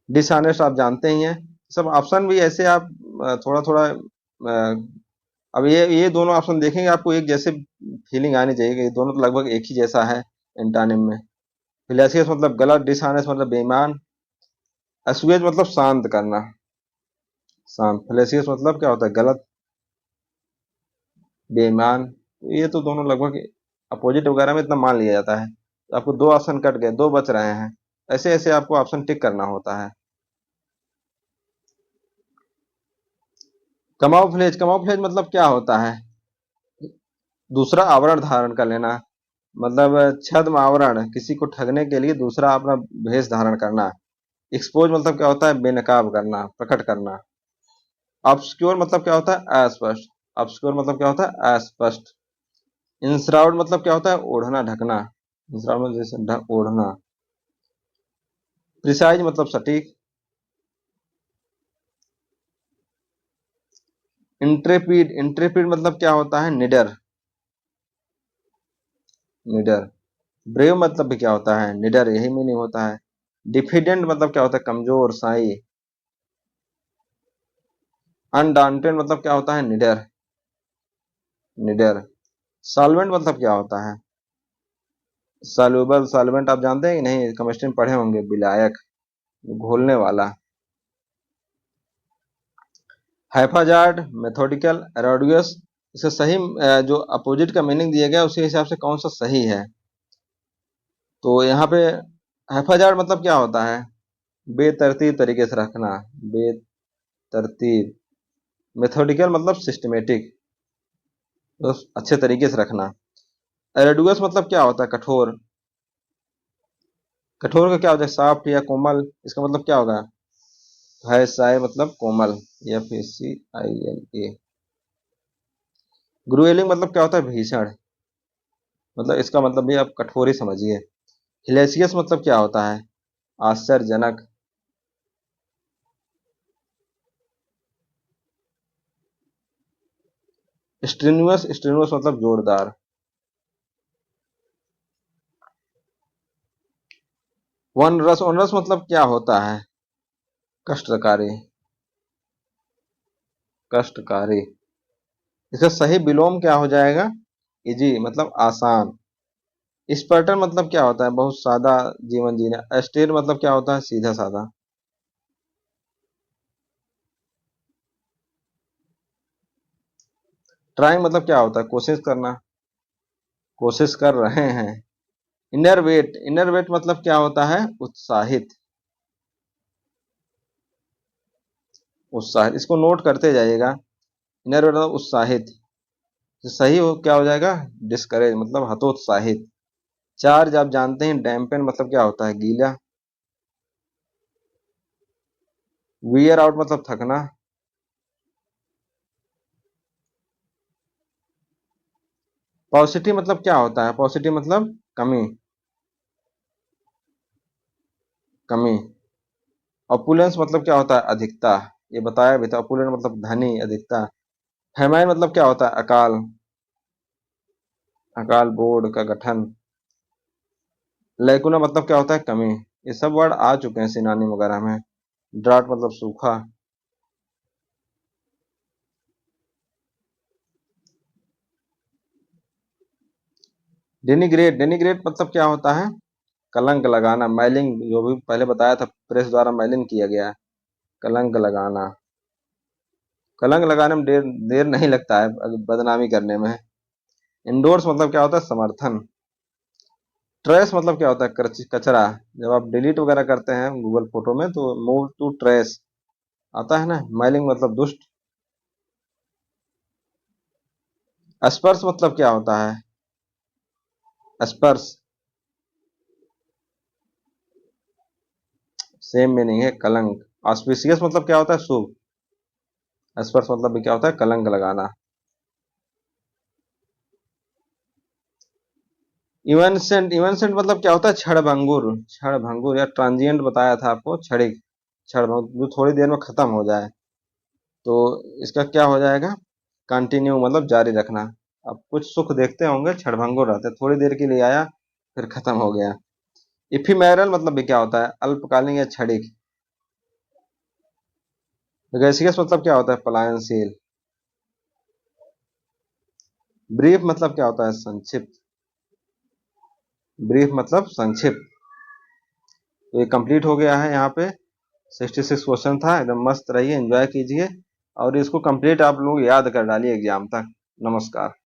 डिसऑनेस्ट आप जानते ही हैं। सब ऑप्शन भी ऐसे आप थोड़ा थोड़ा अब ये दोनों ऑप्शन देखेंगे, आपको एक जैसे फीलिंग आनी चाहिए कि ये दोनों तो लगभग एक ही जैसा है एंटानिम में। फिलेसियस मतलब गलत, डिसऑनेस्ट मतलब बेईमान, असुएज मतलब शांत करना, शांत। फिलेसियस मतलब क्या होता है? गलत, बेईमान। तो ये तो दोनों लगभग अपोजिट वगैरह में इतना मान लिया जाता है। तो आपको दो ऑप्शन कट गए, दो बच रहे हैं। ऐसे ऐसे आपको ऑप्शन टिक करना होता है। कमाओफ्लेज, कमाओफ्लेज मतलब क्या होता है? दूसरा आवरण धारण कर लेना, मतलब छद्म आवरण, किसी को ठगने के लिए दूसरा अपना भेष धारण करना। एक्सपोज मतलब क्या होता है? बेनकाब करना, प्रकट करना। ऑब्सक्योर मतलब क्या होता है? अस्पष्ट। ऑब्सक्योर मतलब क्या होता है? अस्पष्ट। इंश्राउड मतलब क्या होता है? ओढ़ना, ढकना। इंश्राउड मतलब जैसे ओढ़ना। प्रिसाइज मतलब सटीक। इंट्रेपिड, इंट्रेपिड मतलब क्या होता है? निडर, निडर। ब्रेव मतलब भी क्या होता है? निडर, यही मीनिंग होता है। डिफिडेंट मतलब क्या होता है? कमजोर, साई। अनडांटेड मतलब क्या होता है? निडर, निडर। सॉल्वेंट मतलब क्या होता है? सॉल्युबल, सॉल्वेंट आप जानते हैं कि नहीं? केमिस्ट्री में पढ़े होंगे, विलायक, घोलने वाला। हाइफाजार्ड, मेथोडिकल, एरोडियस। इसका सही जो अपोजिट का मीनिंग दिया गया उसी हिसाब से कौन सा सही है। तो यहाँ पे हाइफाजार्ड मतलब क्या होता है? बेतरतीब तरीके से रखना, बेतरतीब। मेथोडिकल मतलब सिस्टमेटिक, तो अच्छे तरीके से रखना। एरोडुअस मतलब क्या होता है? कठोर। कठोर का क्या होता है? सॉफ्ट या कोमल। इसका मतलब क्या होगा? है साय मतलब कोमल, FACILA। ग्रुएलिंग मतलब क्या होता है? भीषण। मतलब इसका मतलब भी आप कठोर ही समझिए। हिलेसियस मतलब क्या होता है? आश्चर्यजनक। स्ट्रेनुअस, स्ट्रेनुअस मतलब जोरदार। वनरस, वनरस मतलब क्या होता है? कष्टकारी, कष्टकारी। इसका सही विलोम क्या हो जाएगा? इजी मतलब आसान। स्पर्टन मतलब क्या होता है? बहुत सादा जीवन जीना। अस्टेर मतलब क्या होता है? सीधा साधा। ट्राइंग मतलब क्या होता है? कोशिश करना, कोशिश कर रहे हैं। इनरवेट, इनरवेट मतलब क्या होता है? उत्साहित, उत्साहित। इसको नोट करते जाइएगा। इनरवेट मतलब उत्साहित। तो सही हो क्या हो जाएगा? डिस्करेज मतलब हतोत्साहित। चार्ज आप जानते हैं, डैम्पेन मतलब क्या होता है? गीला। वियर आउट मतलब थकना। पॉजिटिव मतलब क्या होता है? पॉजिटिव मतलब कमी, कमी। ऑपुलेंस मतलब क्या होता है? अधिकता। ये बताया भी था, ऑपुलेंट मतलब धनी, अधिकता। फेमाइन मतलब क्या होता है? अकाल, अकाल बोर्ड का गठन। लैकुना मतलब क्या होता है? कमी। ये सब वर्ड आ चुके हैं सिनोनिम वगैरह में। ड्राउट मतलब सूखा। डेनिग्रेट, डेनिग्रेट मतलब क्या होता है? कलंक लगाना, मैलिंग, जो भी पहले बताया था, प्रेस द्वारा मैलिंग किया गया। कलंक लगाना। कलंक लगाने में देर देर नहीं लगता है बदनामी करने में। इंडोर्स मतलब क्या होता है? समर्थन। ट्रेस मतलब क्या होता है? कचरा। जब आप डिलीट वगैरह करते हैं गूगल फोटो में तो मूव टू ट्रेस आता है ना। माइलिंग मतलब दुष्ट। स्पर्श मतलब क्या होता है? स्पर्श, सेम मीनिंग है, कलंक। ऑस्पिशियस मतलब क्या होता है? शुभ। स्पर्श मतलब भी क्या होता है? कलंक लगाना। इवेंसेंट, इवेंसेंट मतलब क्या होता है? क्षण भंगुर, क्षण भंगुर या ट्रांजिएंट बताया था आपको, क्षणिक, क्षण जो थोड़ी देर में खत्म हो जाए। तो इसका क्या हो जाएगा? कंटिन्यू मतलब जारी रखना। अब कुछ सुख देखते होंगे, क्षणभंगुर रहते, थोड़ी देर के लिए आया फिर खत्म हो गया। इफिमेरल मतलब भी क्या होता है? अल्पकालीन या क्षणिक। गैसियस मतलब क्या होता है? पलायनशील। ब्रीफ मतलब क्या होता है? संक्षिप्त। ब्रीफ मतलब संक्षिप्त। तो ये कंप्लीट हो गया है यहाँ पे। 66 क्वेश्चन था, एकदम मस्त रहिए, एंजॉय कीजिए और इसको कंप्लीट आप लोग याद कर डालिए एग्जाम तक। नमस्कार।